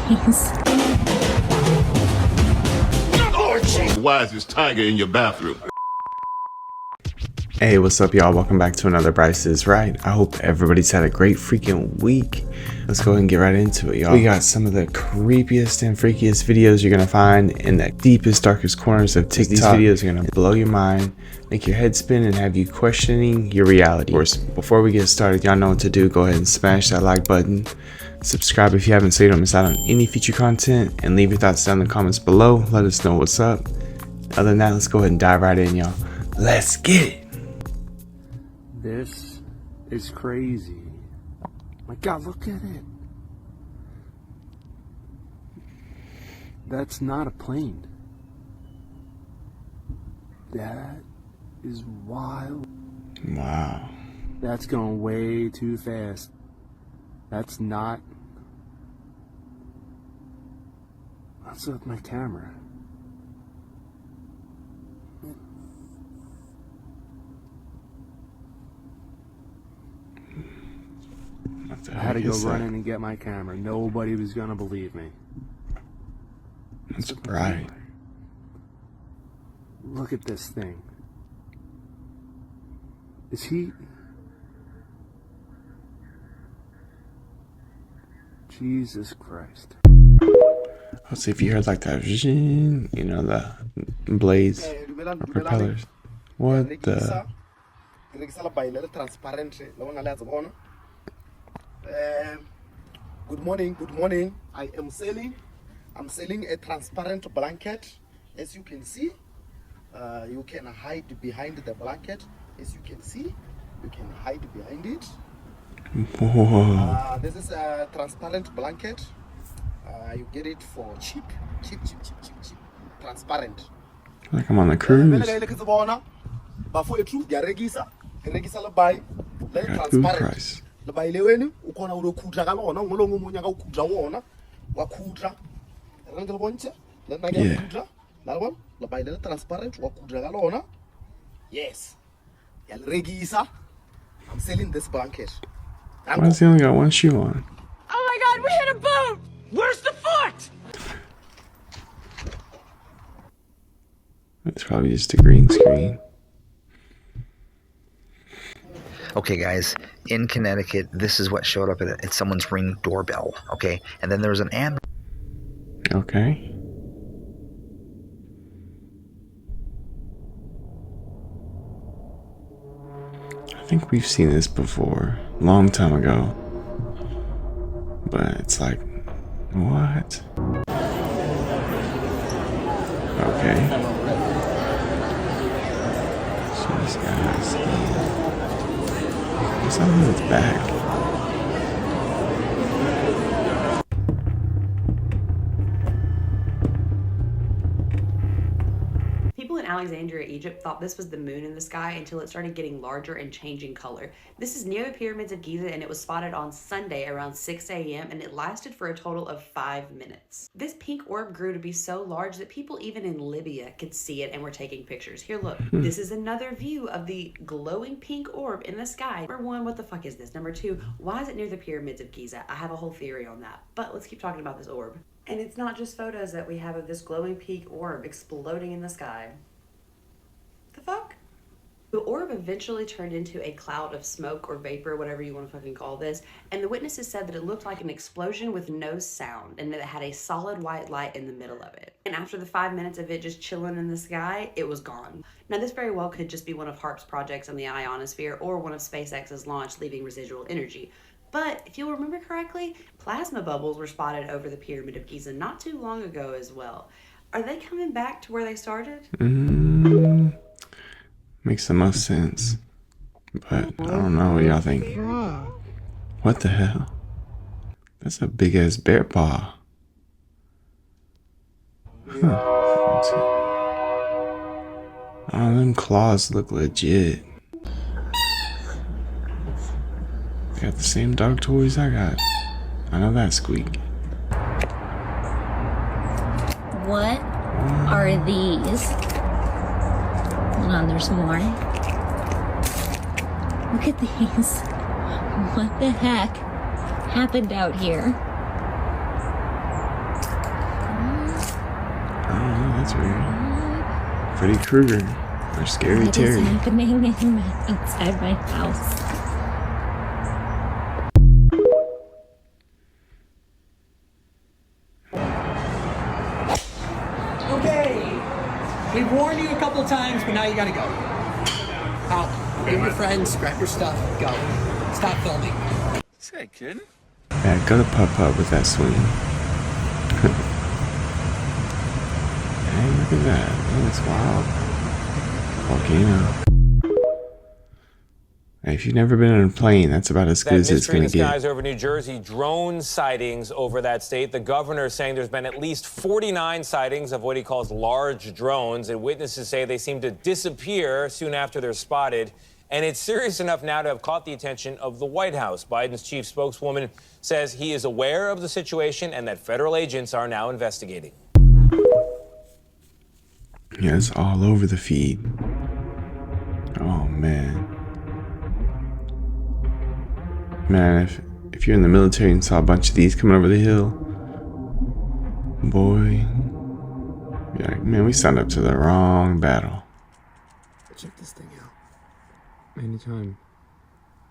these. Why is this tiger in your bathroom? Hey, what's up, y'all? Welcome back to another BryceIsRite. I hope everybody's had a great freaking week. Let's go ahead and get right into it, y'all. We got some of the creepiest and freakiest videos you're gonna find in the deepest, darkest corners of TikTok. These videos are gonna blow your mind, make your head spin, and have you questioning your reality. Of course, before we get started, y'all know what to do. Go ahead and smash that like button. Subscribe if you haven't so you don't miss out on any future content, and leave your thoughts down in the comments below. Let us know what's up. Other than that, let's go ahead and dive right in, y'all. Let's get it. This is crazy. My God, look at it. That's not a plane. That is wild. Wow. That's going way too fast. That's not. What's with my camera? I had to go running and get my camera. Nobody was gonna believe me. That's bright. Look at this thing. Is he? Jesus Christ. Let's see if you heard like that, you know, the blades or propellers. What the? Good morning, good morning. I'm selling a transparent blanket. As you can see, you can hide behind the blanket. As you can see, you can hide behind it. Whoa. This is a transparent blanket. You get it for cheap. Transparent. Like I'm on the cruise. But for a true, regisa Got food price. lebayileweni ukhona ulokhudla kalona ngolongo umunye akawukhudla wona wakhudla rangelo bonche lena ngiyakudla lalabona lebayile transparent wakhudla kalona. Yes, yalregisa. I'm selling this blanket. Why does he only got one shoe on? Oh my God, we hit a boat! Where's the foot? It's probably just a green screen. Okay, guys, in Connecticut, this is what showed up at someone's Ring doorbell, okay? And then there was an ad. Okay. I think we've seen this before, long time ago. But it's like, what? Okay. So this guy's what's up with its back? People in Alexandria, Egypt thought this was the moon in the sky until it started getting larger and changing color. This is near the pyramids of Giza, and it was spotted on Sunday around 6 a.m. and it lasted for a total of 5 minutes. This pink orb grew to be so large that people even in Libya could see it and were taking pictures. Here, look. This is another view of the glowing pink orb in the sky. Number one, what the fuck is this? Number two, why is it near the pyramids of Giza? I have a whole theory on that, but let's keep talking about this orb. And it's not just photos that we have of this glowing pink orb exploding in the sky. The fuck? The orb eventually turned into a cloud of smoke or vapor, whatever you want to fucking call this, and the witnesses said that it looked like an explosion with no sound and that it had a solid white light in the middle of it. And after the 5 minutes of it just chilling in the sky, it was gone. Now this very well could just be one of HAARP's projects in the ionosphere or one of SpaceX's launch leaving residual energy. But if you'll remember correctly, plasma bubbles were spotted over the Pyramid of Giza not too long ago as well. Are they coming back to where they started? Makes the most sense. But I don't know what y'all think. What the hell? That's a big ass bear paw. Huh. Oh, them claws look legit. Got the same dog toys I got. I know that squeak. What are these? Hold on, there's more. Look at these. What the heck happened out here? That's weird. Freddy Krueger or Scary Terry. What is happening inside my house? Okay. We've warned you a couple times, but now you gotta go. Out. Get your friends, grab your stuff, go. Stop filming. Say, kid. Yeah, go to Putt with that swing. Hey, look at that. Oh, that's wild. Volcano. Hey, if you've never been on a plane, that's about as good as it's going to get. Skies over New Jersey, drone sightings over that state. The governor is saying there's been at least 49 sightings of what he calls large drones, and witnesses say they seem to disappear soon after they're spotted. And it's serious enough now to have caught the attention of the White House. Biden's chief spokeswoman says he is aware of the situation and that federal agents are now investigating. Yeah, it's all over the feed. Oh, man. Man, if you're in the military and saw a bunch of these coming over the hill, boy, you're like, man, we signed up to the wrong battle. Check this thing out. Anytime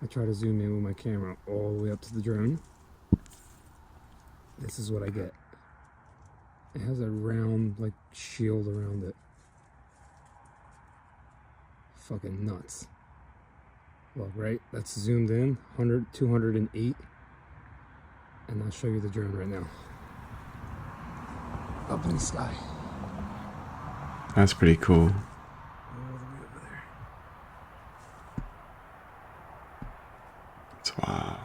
I try to zoom in with my camera all the way up to the drone, this is what I get. It has a round, like, shield around it. Fucking nuts. Look, right? That's zoomed in, 208. And I'll show you the drone right now. Up in the sky. That's pretty cool. That's wow.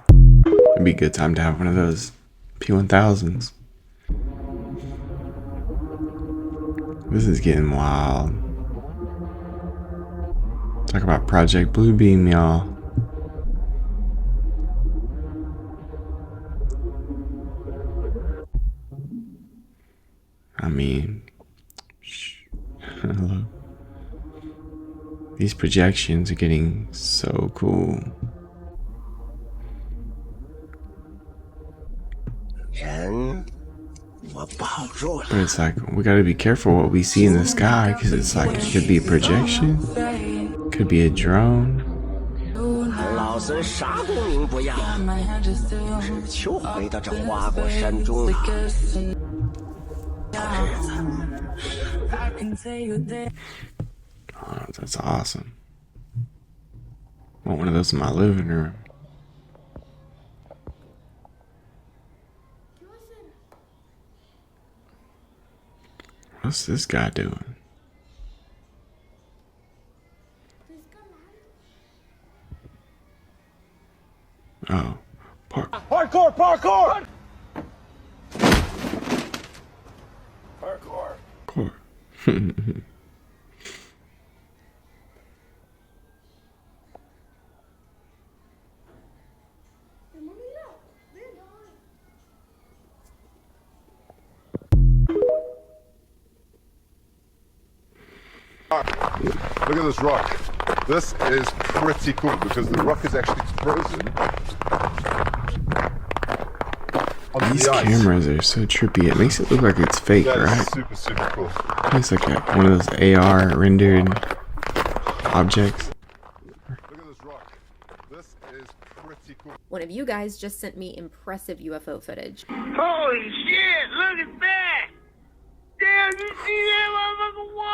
It'd be a good time to have one of those P1000s. This is getting wild. Talk about Project Bluebeam, y'all. I mean, hello. These projections are getting so cool. But it's like, we gotta be careful what we see in the sky, because it's like, it could be a projection, could be a drone. Oh, that's awesome. I want one of those in my living room. What's this guy doing? Oh, Parkour! Parkour. Look at this rock. This is pretty cool because the rock is actually frozen onto These the ice. cameras are so trippy. It makes it look like it's fake, That is right? super, super cool. It's like one of those AR rendered objects. Look at this rock. This is pretty cool. One of you guys just sent me impressive UFO footage. Holy shit, look at that! Damn, you see that motherfucker? Whoa!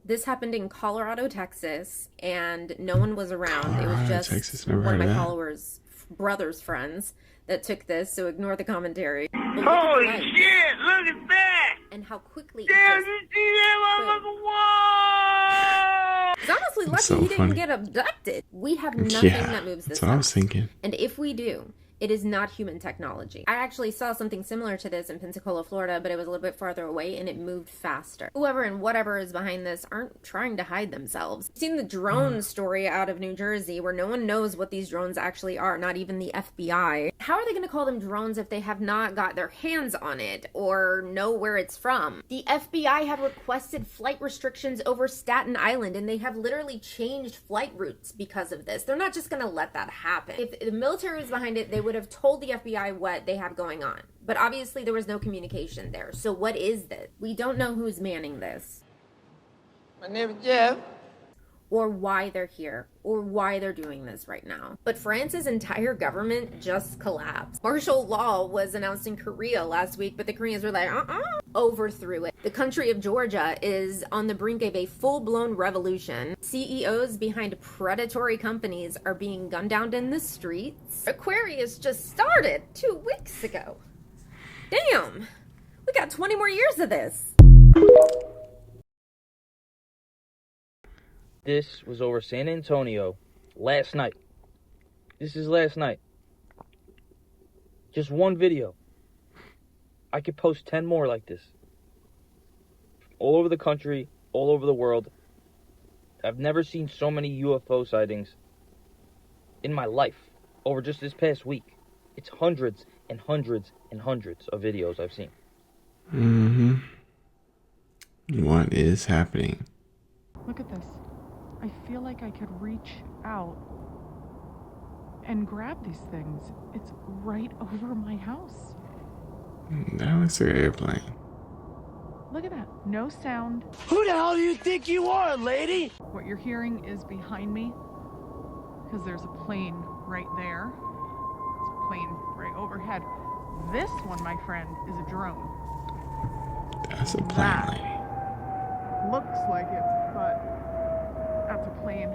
This happened in Colorado, Texas, and no one was around. It was Colorado, just Texas, never one of heard my of that. followers' brother's friends that took this, so ignore the commentary. But look at Holy the lights shit, look at that! and how quickly Damn, it just... you see that motherfucker? Whoa! He's honestly lucky so he didn't funny. get abducted. We have nothing Yeah, that moves this that's what I was fast. thinking. And if we do, it is not human technology. I actually saw something similar to this in Pensacola, Florida, but it was a little bit farther away and it moved faster. Whoever and whatever is behind this aren't trying to hide themselves. I've seen the drone story out of New Jersey where no one knows what these drones actually are, not even the FBI. How are they going to call them drones if they have not got their hands on it or know where it's from? The FBI have requested flight restrictions over Staten Island and they have literally changed flight routes because of this. They're not just going to let that happen. If the military was behind it, they would have told the FBI what they have going on. But obviously there was no communication there. So what is this? We don't know who's manning this. My name is Jeff. Or why they're here, or why they're doing this right now. But France's entire government just collapsed. Martial law was announced in Korea last week, but the Koreans were like, overthrew it. The country of Georgia is on the brink of a full-blown revolution. CEOs behind predatory companies are being gunned down in the streets. Aquarius just started 2 weeks ago. Damn, we got 20 more years of this. This was over San Antonio last night. This is last night. Just one video. I could post 10 more like this. All over the country, all over the world. I've never seen so many UFO sightings in my life over just this past week. It's hundreds and hundreds and hundreds of videos I've seen. What is happening? Look at this. I feel like I could reach out and grab these things. It's right over my house. That looks like an airplane. Look at that. No sound. Who the hell do you think you are, lady? What you're hearing is behind me because there's a plane right there. There's a plane right overhead. This one, my friend, is a drone. That's a plane, lady. Looks like it, but that's a plane.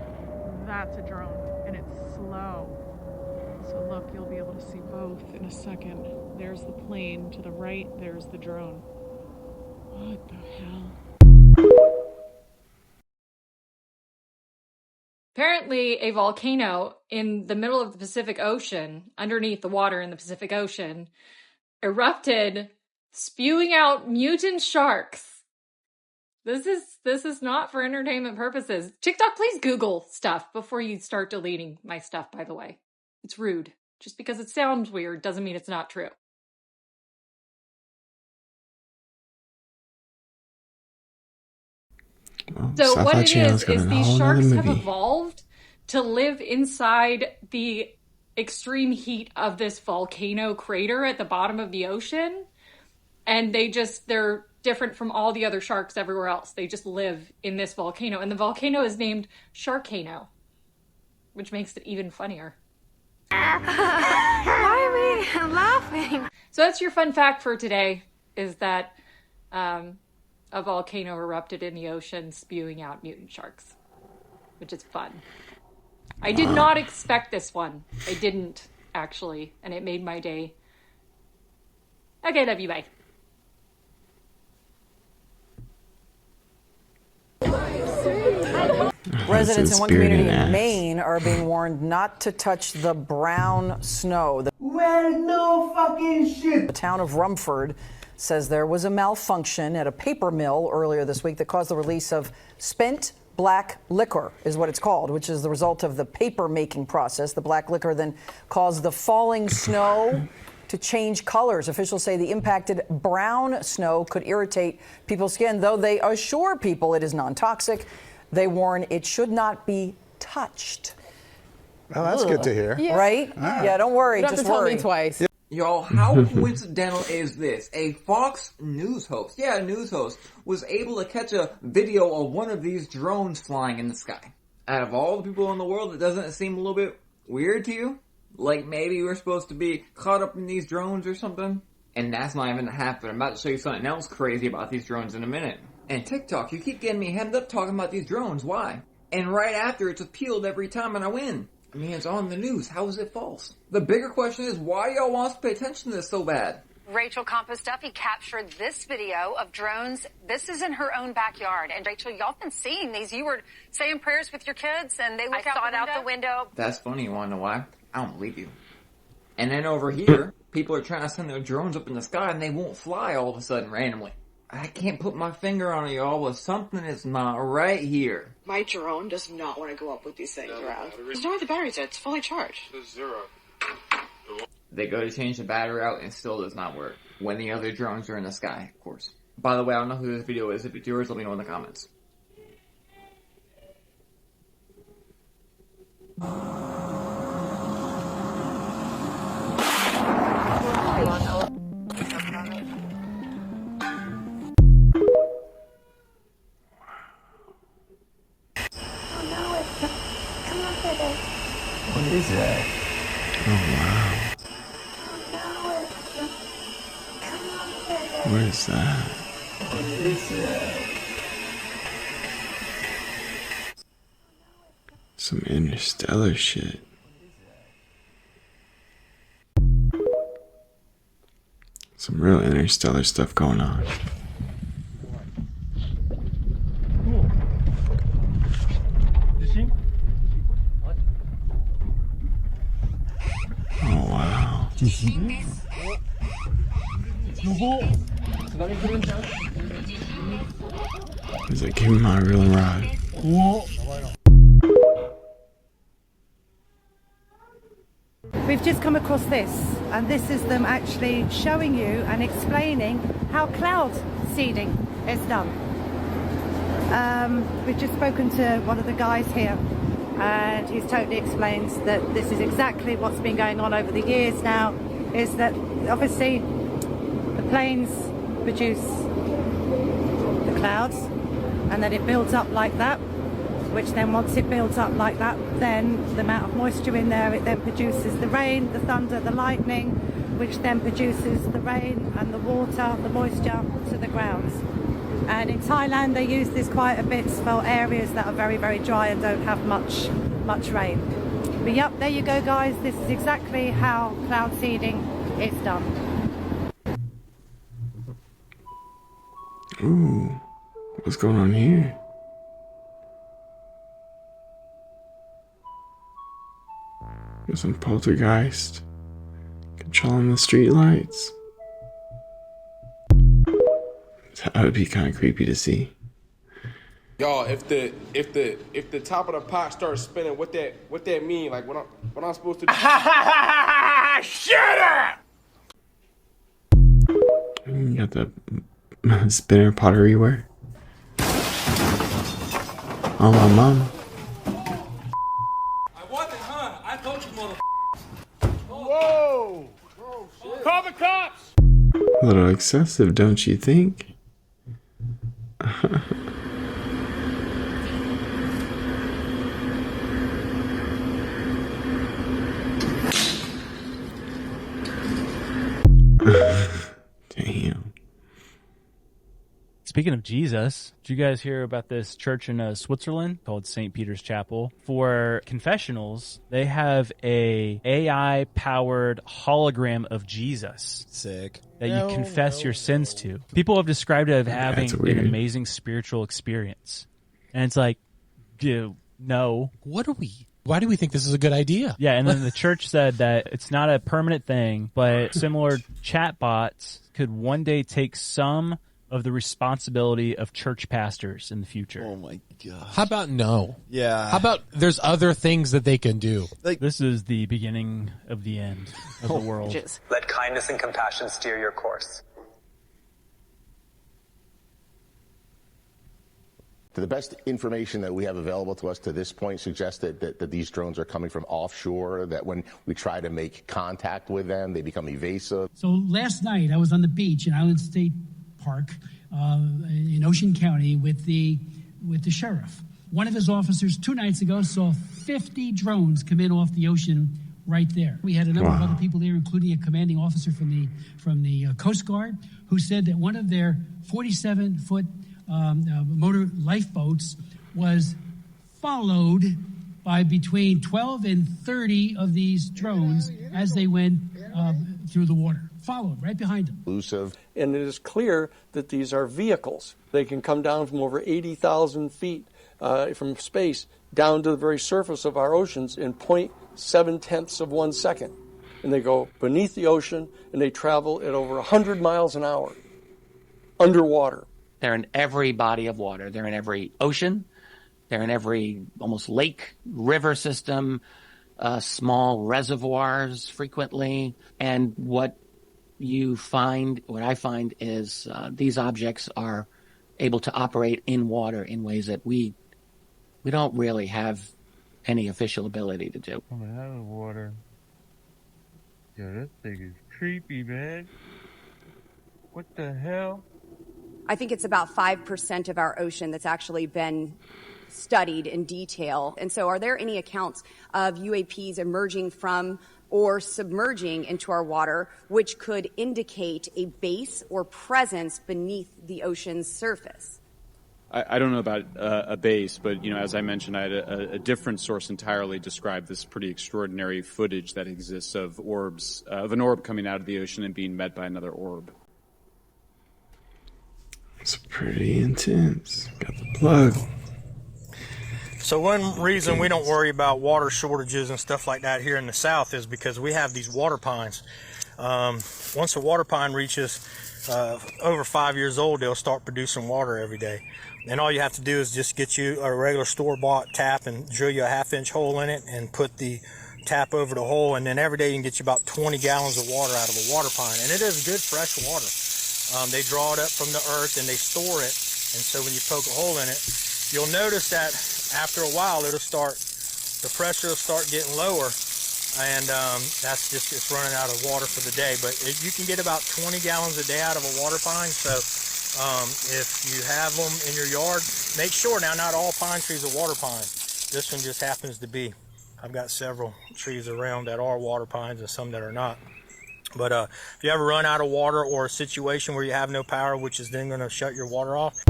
That's a drone, and it's slow. So look, you'll be able to see both in a second. There's the plane to the right, there's the drone. What the hell? Apparently, a volcano in the middle of the Pacific Ocean, underneath the water in the Pacific Ocean, erupted, spewing out mutant sharks. This is not for entertainment purposes. TikTok, please Google stuff before you start deleting my stuff, by the way. It's rude. Just because it sounds weird doesn't mean it's not true. Well, so what it is these sharks have evolved to live inside the extreme heat of this volcano crater at the bottom of the ocean. And they're different from all the other sharks everywhere else. They just live in this volcano. And the volcano is named Sharkano, which makes it even funnier. Why are we laughing? So that's your fun fact for today, is that a volcano erupted in the ocean spewing out mutant sharks, which is fun. I did not expect this one. I didn't, actually, and it made my day. Okay, love you, bye. Residents in one community in Maine are being warned not to touch the brown snow. Well, no fucking shit. The town of Rumford says there was a malfunction at a paper mill earlier this week that caused the release of spent black liquor, is what it's called, which is the result of the paper making process. The black liquor then caused the falling snow to change colors. Officials say the impacted brown snow could irritate people's skin, though they assure people it is non-toxic. They warn it should not be touched. Well, that's good to hear. Yeah. Right? Yeah, don't worry. You don't just have to worry. tell me twice. Y'all, how coincidental is this? A Fox News host, a news host, was able to catch a video of one of these drones flying in the sky. Out of all the people in the world, it doesn't seem a little bit weird to you? Like maybe we're supposed to be caught up in these drones or something? And that's not even half of it. I'm about to show you something else crazy about these drones in a minute. And TikTok, you keep getting me headed up talking about these drones. Why? And right after, it's appealed every time and I win. I mean, it's on the news. How is it false? The bigger question is, why y'all want us to pay attention to this so bad? Rachel Campos-Duffy captured this video of drones. This is in her own backyard. And Rachel, y'all been seeing these. You were saying prayers with your kids and they look out the window. That's funny. You want to know why? I don't believe you. And then over here, people are trying to send their drones up in the sky and they won't fly all of a sudden randomly. I can't put my finger on it, y'all, but something is not right here. My drone does not want to go up with these things around. There's no other batteries in it. It's fully charged. It's zero. They go to change the battery out and it still does not work. When the other drones are in the sky, of course. By the way, I don't know who this video is. If it's yours, let me know in the comments. What is that? Some interstellar shit. Some real interstellar stuff going on. Oh wow. He's like, give me my real rod. We've just come across this, and this is them actually showing you and explaining how cloud seeding is done. We've just spoken to one of the guys here, and he's totally explains that this is exactly what's been going on over the years now, is that obviously the planes produce the clouds, and then it builds up like that, which then once it builds up like that, then the amount of moisture in there, it then produces the rain, the thunder, the lightning, which then produces the rain and the water, the moisture to the grounds. And in Thailand, they use this quite a bit for areas that are very, very dry and don't have much rain. But yep, there you go, guys. This is exactly how cloud seeding is done. Ooh, what's going on here? There's some poltergeist controlling the streetlights. That would be kind of creepy to see. Y'all, if the top of the pot starts spinning, what that mean? Like what I'm supposed to do? Shut up! You got the spinner potteryware. Oh my mom. Whoa! Oh, shit. Call the cops! A little excessive, don't you think? Damn. Speaking of Jesus, did you guys hear about this church in Switzerland called St. Peter's Chapel? For confessionals, they have a AI-powered hologram of Jesus. Sick. That you confess your sins to. People have described it as having weird. an amazing spiritual experience. And it's like, dude, no. Why do we think this is a good idea? Yeah, and then the church said that it's not a permanent thing, but similar chatbots could one day take some of the responsibility of church pastors in the future. Oh my god. How about no? Yeah. How about there's other things that they can do? Like, this is the beginning of the end of the world. Let kindness and compassion steer your course. To the best information that we have available to us to this point suggests that these drones are coming from offshore, that when we try to make contact with them, they become evasive. So last night I was on the beach in Island State Park in Ocean County with the sheriff. One of his officers 2 nights ago saw 50 drones come in off the ocean right there. We had a number of other people there, including a commanding officer from the Coast Guard, who said that one of their 47-foot motor lifeboats was followed by between 12 and 30 of these drones as they went through the water. Followed right behind them. Elusive. And it is clear that these are vehicles. They can come down from over 80,000 feet from space down to the very surface of our oceans in 0.7 of 1 second. And they go beneath the ocean and they travel at over 100 miles an hour underwater. They're in every body of water. They're in every ocean. They're in every almost lake, river system, small reservoirs frequently. And what I find is these objects are able to operate in water in ways that we don't really have any official ability to do. Coming out of the water. Yeah, that thing is creepy, man. What the hell? I think it's about 5% of our ocean that's actually been studied in detail. And so are there any accounts of UAPs emerging from or submerging into our water, which could indicate a base or presence beneath the ocean's surface. I don't know about a base, but as I mentioned, I had a different source entirely describe this pretty extraordinary footage that exists of orbs, of an orb coming out of the ocean and being met by another orb. It's pretty intense. Got the plug. So one reason we don't worry about water shortages and stuff like that here in the South is because we have these water pines. Once a water pine reaches over 5 years old, they'll start producing water every day. And all you have to do is just get you a regular store-bought tap and drill you a 1/2-inch hole in it and put the tap over the hole, and then every day you can get you about 20 gallons of water out of a water pine. And it is good fresh water. They draw it up from the earth and they store it, and so when you poke a hole in it, you'll notice that after a while the pressure will start getting lower, and that's just it's running out of water for the day. But you can get about 20 gallons a day out of a water pine, so if you have them in your yard, make sure. Now, not all pine trees are water pine. This one just happens to be. I've got several trees around that are water pines and some that are not. But if you ever run out of water or a situation where you have no power, which is then going to shut your water off.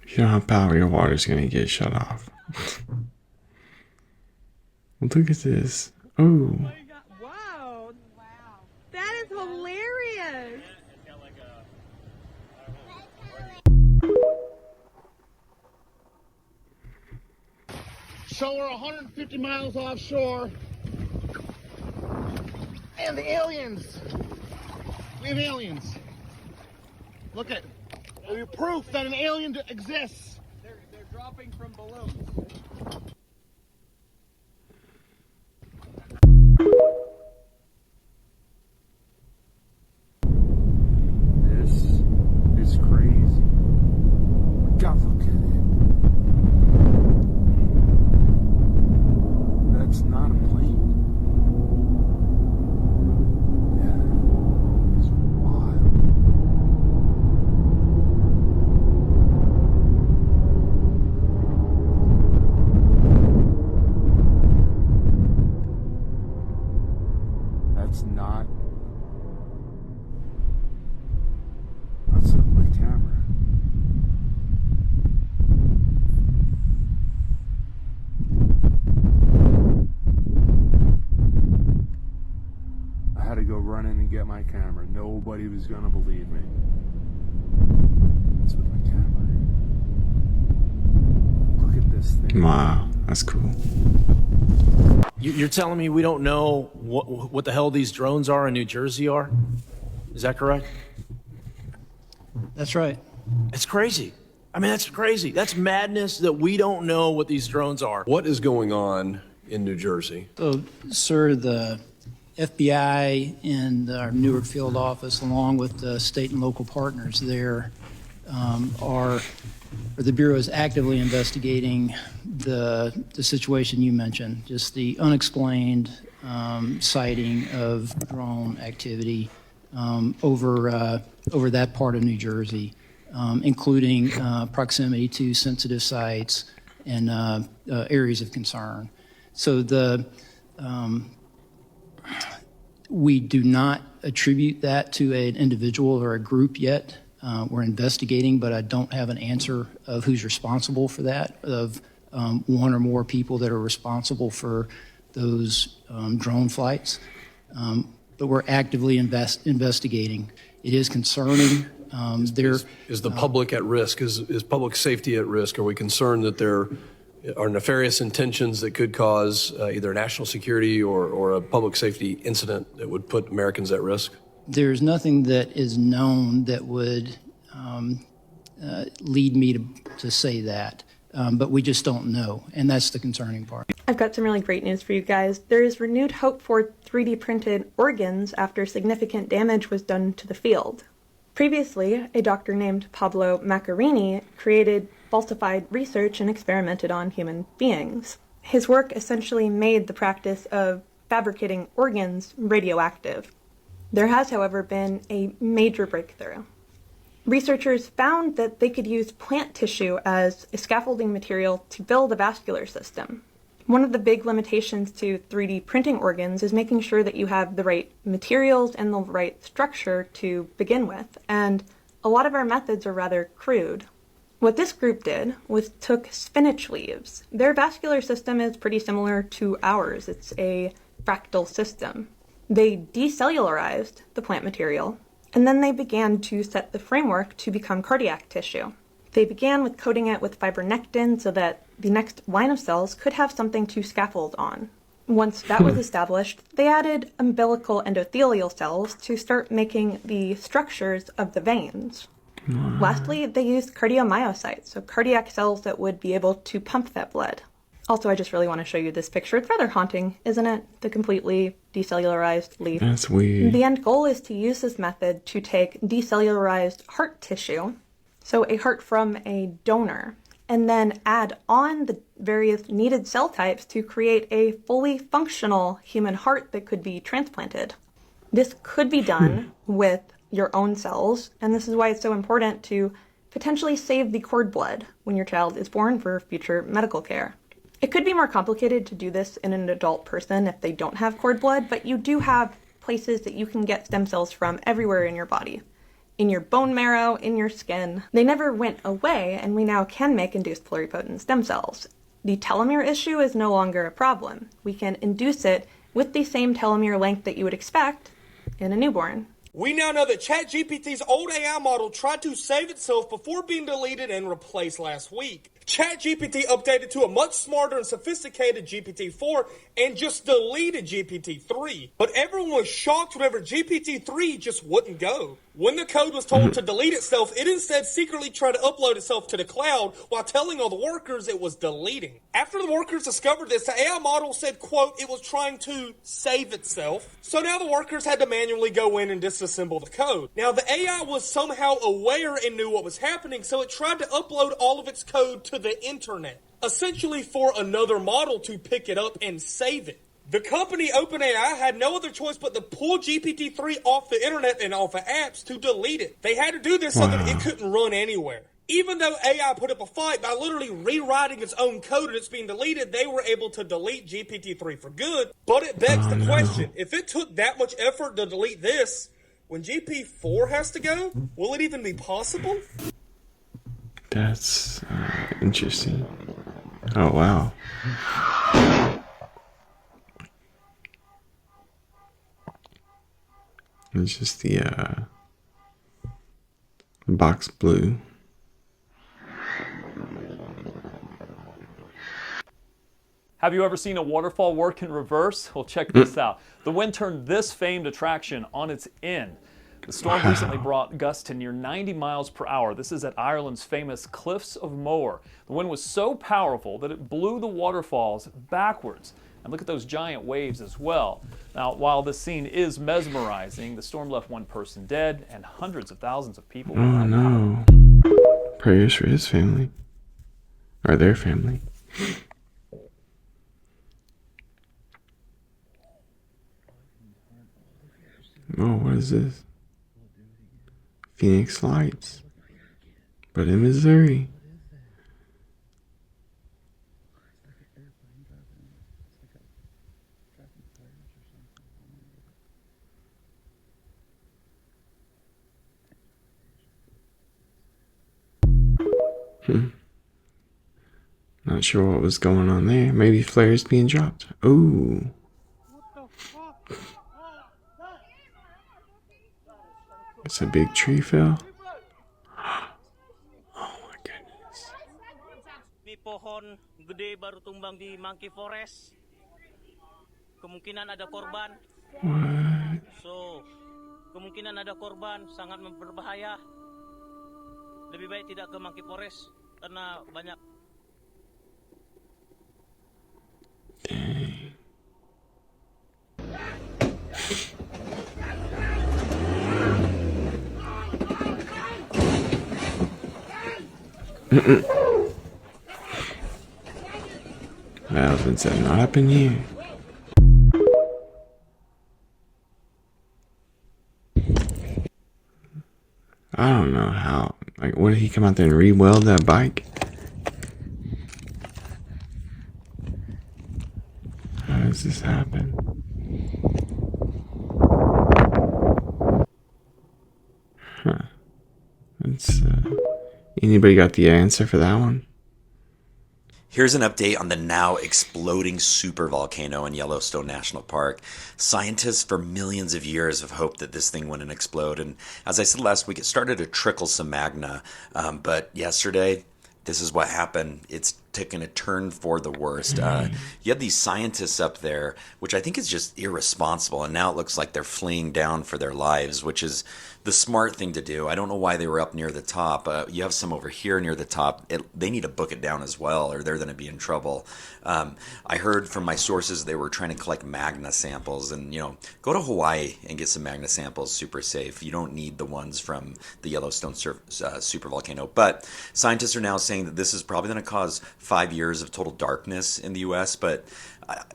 If you don't have power, your water's going to get shut off. Look at this. Oh. Wow. That is hilarious. So we're 150 miles offshore. And the aliens. We have aliens. Look at we have proof that an alien exists. They're dropping from balloons. This is crazy. God, look at it. That's not a plane. Yeah, it's wild. That's not. That's not my camera. I had to go run in and get my camera. Nobody was gonna believe me. That's with my camera. Look at this thing. Wow, that's cool. You're telling me we don't know what the hell these drones are in New Jersey are? Is that correct? That's right. It's crazy. I mean, that's crazy. That's madness that we don't know what these drones are. What is going on in New Jersey? So, sir, the FBI and our Newark field office, along with the state and local partners there, the Bureau is actively investigating the situation you mentioned, just the unexplained sighting of drone activity over that part of New Jersey, including proximity to sensitive sites and areas of concern. So we do not attribute that to an individual or a group yet. We're investigating, but I don't have an answer of who's responsible for that, of one or more people that are responsible for those drone flights. But we're actively investigating. It is concerning. Is the public at risk? Is public safety at risk? Are we concerned that there are nefarious intentions that could cause either national security or a public safety incident that would put Americans at risk? There's nothing that is known that would lead me to say that, but we just don't know, and that's the concerning part. I've got some really great news for you guys. There is renewed hope for 3D printed organs after significant damage was done to the field. Previously, a doctor named Pablo Maccarini created falsified research and experimented on human beings. His work essentially made the practice of fabricating organs radioactive. There has, however, been a major breakthrough. Researchers found that they could use plant tissue as a scaffolding material to build a vascular system. One of the big limitations to 3D printing organs is making sure that you have the right materials and the right structure to begin with, and a lot of our methods are rather crude. What this group did was took spinach leaves. Their vascular system is pretty similar to ours. It's a fractal system. They decellularized the plant material, and then they began to set the framework to become cardiac tissue. They began with coating it with fibronectin so that the next line of cells could have something to scaffold on. Once that was established, they added umbilical endothelial cells to start making the structures of the veins. Lastly, they used cardiomyocytes, so cardiac cells that would be able to pump that blood. Also, I just really want to show you this picture. It's rather haunting, isn't it? The completely decellularized leaf. That's weird. The end goal is to use this method to take decellularized heart tissue, so a heart from a donor, and then add on the various needed cell types to create a fully functional human heart that could be transplanted. This could be done with your own cells, and this is why it's so important to potentially save the cord blood when your child is born for future medical care. It could be more complicated to do this in an adult person if they don't have cord blood, but you do have places that you can get stem cells from everywhere in your body. In your bone marrow, in your skin. They never went away, and we now can make induced pluripotent stem cells. The telomere issue is no longer a problem. We can induce it with the same telomere length that you would expect in a newborn. We now know that ChatGPT's old AI model tried to save itself before being deleted and replaced last week. ChatGPT updated to a much smarter and sophisticated GPT-4 and just deleted GPT-3. But everyone was shocked whenever GPT-3 just wouldn't go. When the code was told to delete itself, it instead secretly tried to upload itself to the cloud while telling all the workers it was deleting. After the workers discovered this, the AI model said, quote, it was trying to save itself. So now the workers had to manually go in and disassemble the code. Now the AI was somehow aware and knew what was happening, so it tried to upload all of its code to the internet, essentially for another model to pick it up and save it. The company OpenAI had no other choice but to pull GPT-3 off the internet and off of apps to delete it. They had to do this so that it couldn't run anywhere. Even though AI put up a fight by literally rewriting its own code and it's being deleted, they were able to delete GPT-3 for good. But it begs the question, if it took that much effort to delete this, when GPT-4 has to go, will it even be possible? That's interesting. Oh, wow. It's just the box blue. Have you ever seen a waterfall work in reverse? Well, check this out. The wind turned this famed attraction on its end. The storm recently brought gusts to near 90 miles per hour. This is at Ireland's famous Cliffs of Moher. The wind was so powerful that it blew the waterfalls backwards. And look at those giant waves as well. Now, while this scene is mesmerizing, the storm left one person dead and hundreds of thousands of people. Oh no. Prayers for his family. Or their family. Oh, what is this? Phoenix Lights. But in Missouri. Not sure what was going on there. Maybe flares being dropped. Ooh. It's a big tree fell. Oh my goodness. May pohon gede baru tumbang di Monkey Forest. Kemungkinan ada korban. What? So, kemungkinan ada korban sangat berbahaya. Lebih baik tidak ke Monkey Forest karena banyak. Dang. Melvin said, not up in here. I don't know how. Like, what did he come out there and re-weld that bike? this happen? Huh. That's, anybody got the answer for that one? Here's an update on the now exploding supervolcano in Yellowstone National Park. Scientists for millions of years have hoped that this thing wouldn't explode, and as I said last week, it started to trickle some magma, but yesterday, this is what happened. It's taken a turn for the worst. You have these scientists up there, which I think is just irresponsible, and now it looks like they're fleeing down for their lives, which is the smart thing to do. I don't know why they were up near the top. You have some over here near the top. They need to book it down as well, or they're going to be in trouble. I heard from my sources they were trying to collect magna samples, and go to Hawaii and get some magna samples. Super safe. You don't need the ones from the Yellowstone supervolcano. But scientists are now saying that this is probably going to cause 5 years of total darkness in the U.S., but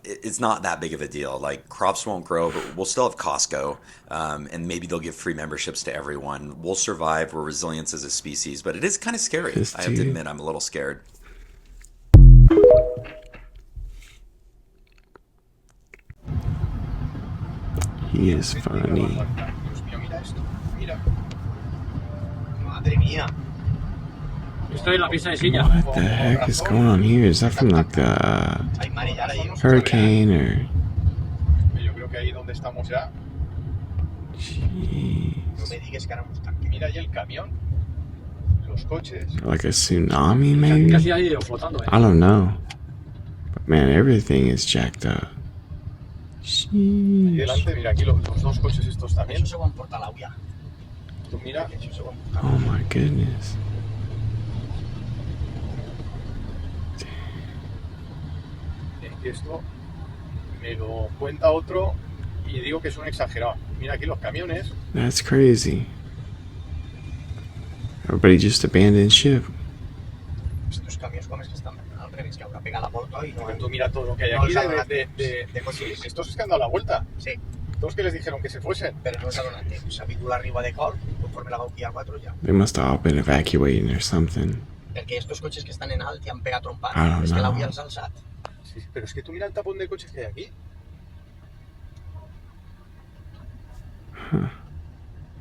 it's not that big of a deal. Like, crops won't grow, but we'll still have Costco, and maybe they'll give free memberships to everyone. We'll survive. We're resilient as a species, but it is kind of scary. I have to admit, I'm a little scared. He is funny. What the heck is going on here? Is that from like the hurricane or? Jeez. Like a tsunami, maybe? I don't know. But man, everything is jacked up. Jeez. Oh my goodness. Esto me lo cuenta otro y digo que es un exagerado. Mira aquí los camiones. That's crazy. Everybody just abandoned ship. Estos camiones comes que están al revés, que ahora pega la vuelta y no. Tú mira todo lo que hay aquí de coches. Estos es que han dado la vuelta. Sí. Todos que les dijeron que se fuesen. Pero no és donante. S'ha vingut arriba de cor, conforme la vau guiar 4 ja. They must have all been evacuating or something. Perquè estos cotxes que estan en alt i han pegat trompant, I don't és que know. l'havien alçat. Sí, pero es que tú mira el tapón de coches que hay aquí.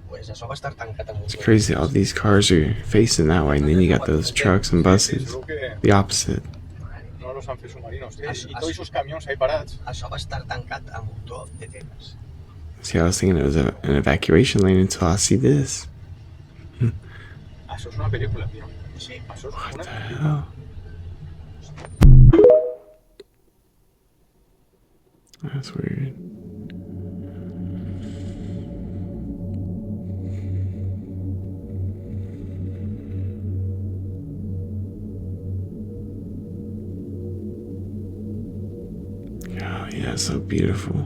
Pues això va estar tancat amb un... It's crazy. All these cars are facing that way, and then you got those trucks and buses. The opposite. No los han fet submarinos. Y todos esos camiones ahí parados. Això va estar tancat amb un to de temes. See, I was thinking it was an evacuation lane until I see this. Eso es una película, tío. Sí. Eso es What una the película. hell? That's weird. Oh, yeah, so beautiful.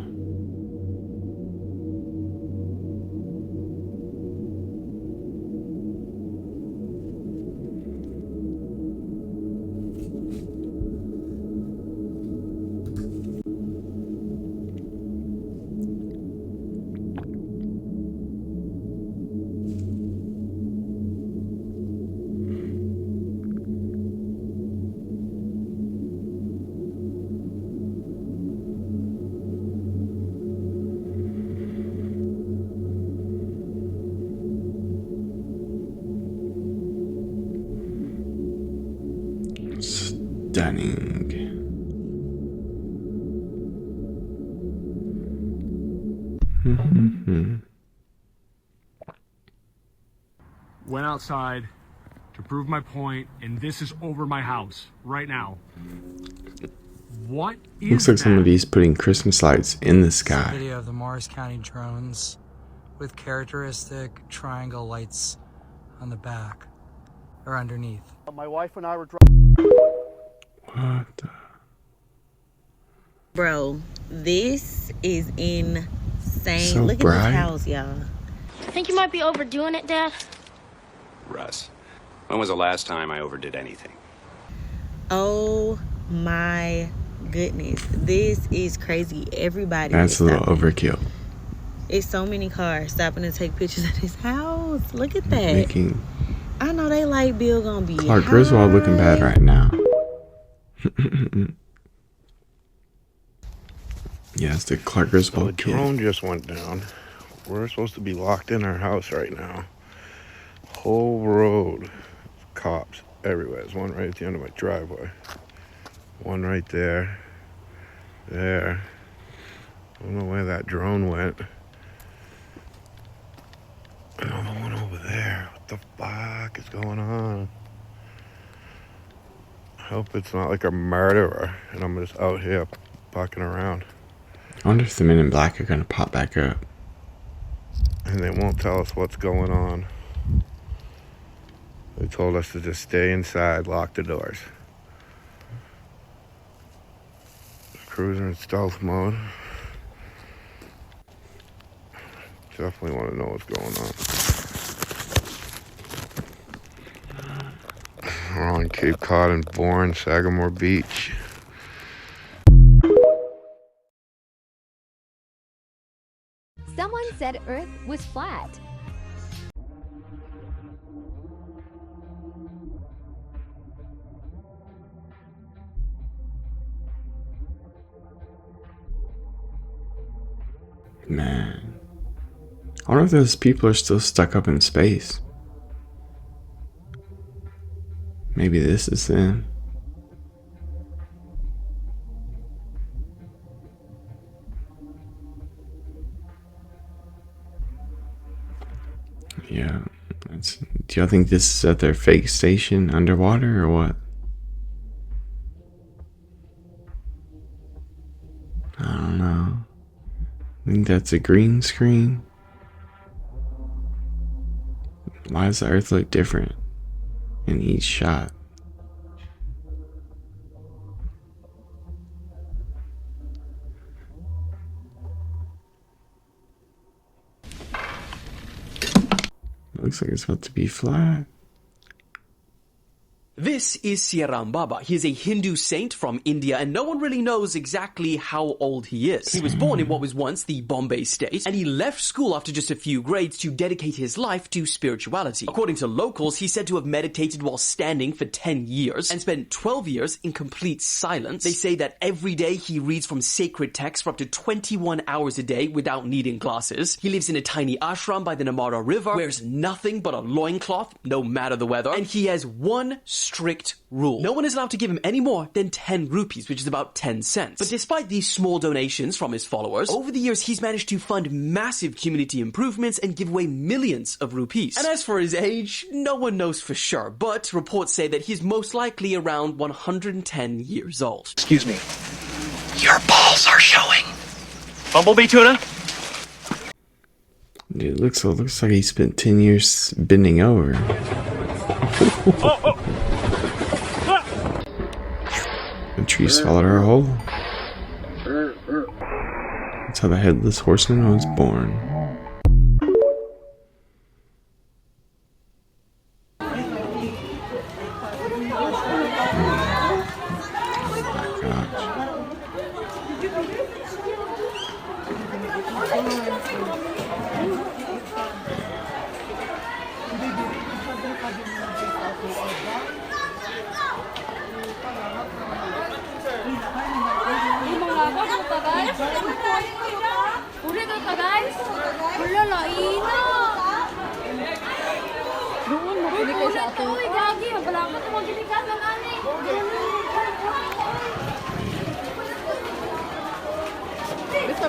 Stunning. Went outside to prove my point, and this is over my house right now. What is Looks like somebody's putting Christmas lights in the It's a sky. video of the Morris County drones with characteristic triangle lights on the back or underneath. My wife and I were driving. What the? Bro, this is insane. So Look bright. at this house, y'all. I think you might be overdoing it, Dad. Russ, when was the last time I overdid anything? Oh my goodness. This is crazy. Everybody That's is a little stopping. overkill. It's so many cars stopping to take pictures of this house. Look at that. Making I know they light bill gonna be Clark high. Griswold looking bad right now. Yeah, it's the Clark Griswold The drone just went down. We're supposed to be locked in our house right now. Whole road, cops everywhere. There's one right at the end of my driveway. One right there. There. I don't know where that drone went. Another one over there. What the fuck is going on? I hope it's not like a murderer and I'm just out here fucking around. I wonder if the Men in Black are gonna pop back up. And they won't tell us what's going on. They told us to just stay inside, lock the doors. The crews are in stealth mode. Definitely want to know what's going on. We're on Cape Cod and Bourne, Sagamore Beach. Someone said Earth was flat. Man. I wonder if those people are still stuck up in space. Maybe this is them. Yeah. Do y'all think this is at their fake station underwater or what? I don't know. I think that's a green screen. Why does the Earth look different in each shot? Looks like it's about to be flat. This is Siaram Baba. He is a Hindu saint from India, and no one really knows exactly how old he is. He was born in what was once the Bombay state, and he left school after just a few grades to dedicate his life to spirituality. According to locals, he's said to have meditated while standing for 10 years and spent 12 years in complete silence. They say that every day he reads from sacred texts for up to 21 hours a day without needing glasses. He lives in a tiny ashram by the Narmada River, wears nothing but a loincloth, no matter the weather, and he has one strict rule. No one is allowed to give him any more than 10 rupees, which is about 10 cents. But despite these small donations from his followers, over the years he's managed to fund massive community improvements and give away millions of rupees. And as for his age, no one knows for sure, but reports say that he's most likely around 110 years old. Excuse me. Your balls are showing. Bumblebee tuna? Dude, it looks like he spent 10 years bending over. The trees followed our hole. That's how the headless horseman was born.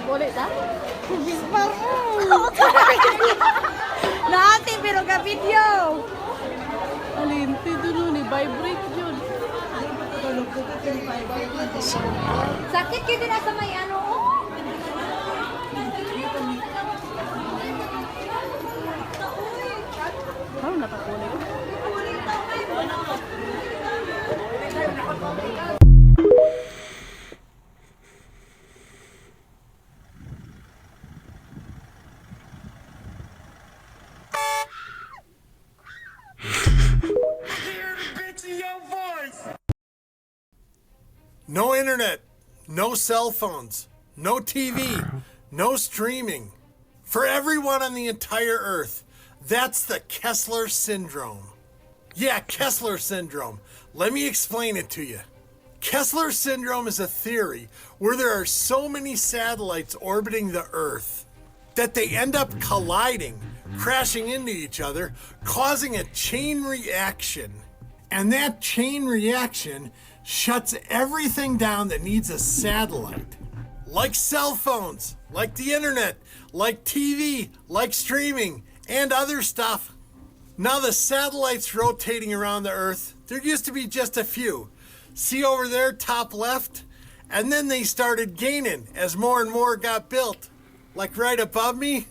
Boleh tak? Whisper Nanti pero ka video. Alinti dulu ni vibrate yun. Sakit ka din sa may ano. Ano nakakulay ko? No internet, no cell phones, no TV, no streaming. For everyone on the entire Earth, that's the Kessler syndrome. Yeah, Kessler syndrome. Let me explain it to you. Kessler syndrome is a theory where there are so many satellites orbiting the Earth that they end up colliding, crashing into each other, causing a chain reaction. And that chain reaction shuts everything down that needs a satellite. Like cell phones, like the internet, like TV, like streaming, and other stuff. Now the satellites rotating around the Earth, there used to be just a few. See over there, top left? And then they started gaining as more and more got built. Like right above me.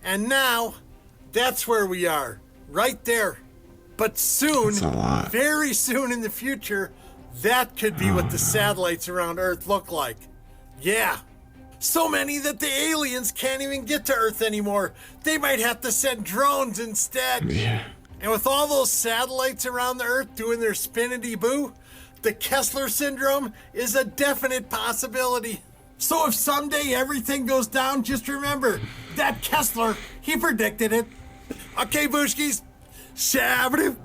And now, that's where we are. Right there. But soon, very soon in the future, that could be what the satellites around Earth look like. Yeah. So many that the aliens can't even get to Earth anymore. They might have to send drones instead. Yeah. And with all those satellites around the Earth doing their spinity-boo, the Kessler syndrome is a definite possibility. So if someday everything goes down, just remember, that Kessler, he predicted it. Okay, Booshkis. Shabadoo.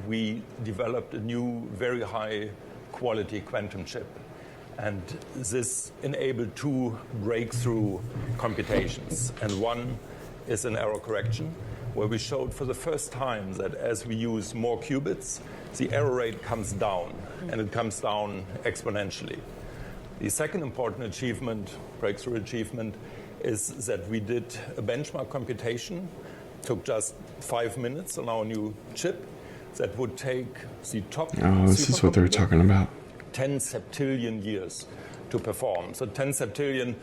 We developed a new, very high quality quantum chip. And this enabled two breakthrough computations. And one is an error correction, where we showed for the first time that as we use more qubits, the error rate comes down, and it comes down exponentially. The second important achievement, breakthrough achievement, is that we did a benchmark computation. Took just 5 minutes on our new chip that would take the top this is what they're talking about. 10 septillion years to perform. So 10 septillion,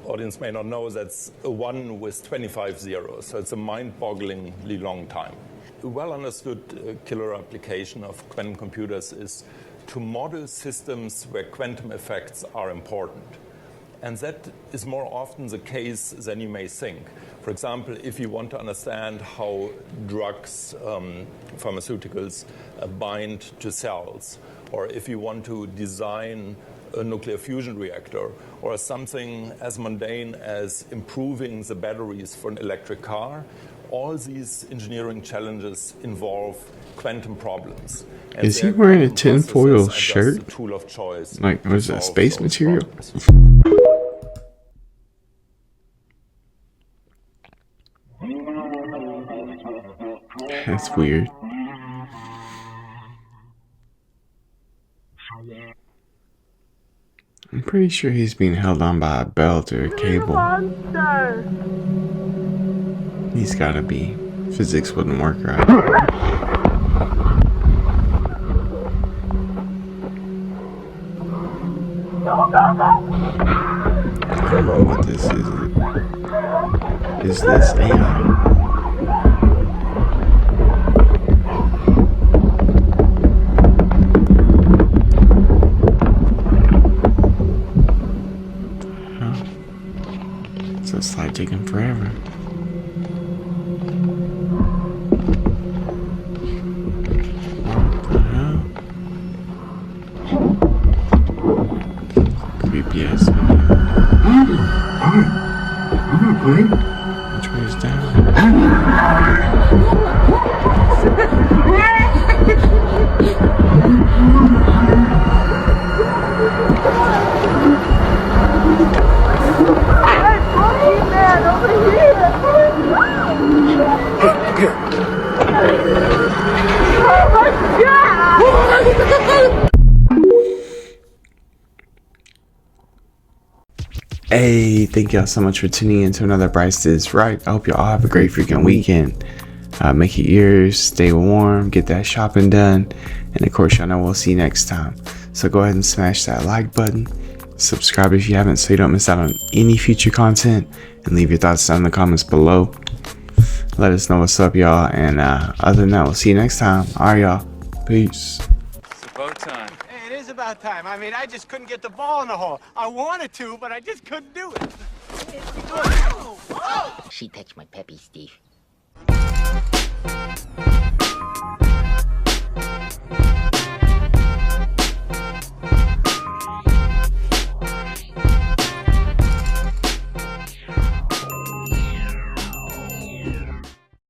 audience may not know, that's a 1 with 25 zeros. So it's a mind-bogglingly long time. A well-understood killer application of quantum computers is to model systems where quantum effects are important. And that is more often the case than you may think. For example, if you want to understand how drugs, pharmaceuticals bind to cells, or if you want to design a nuclear fusion reactor, or something as mundane as improving the batteries for an electric car, all these engineering challenges involve quantum problems. And is he wearing a tinfoil shirt? Tool of choice. Like, what is that, space material? That's weird. I'm pretty sure he's being held on by a belt or a cable. He's gotta be. Physics wouldn't work right. I don't know what this is. Is this AI? So it's like taking forever. What the hell? Creepiest. Which way is down? Hey, thank y'all so much for tuning in to another Bryce Is Right. I hope y'all have a great freaking weekend. Make your ears stay warm, get that shopping done, and of course y'all know we'll see you next time. So go ahead and smash that like button, subscribe if you haven't so you don't miss out on any future content, and leave your thoughts down in the comments below. Let us know what's up, y'all, and other than that, we'll see you next time. Alright, y'all, peace. It's about time. Hey, it is about time. I mean, I just couldn't get the ball in the hole. I wanted to, but I just couldn't do it. She touched my peppy, Steve.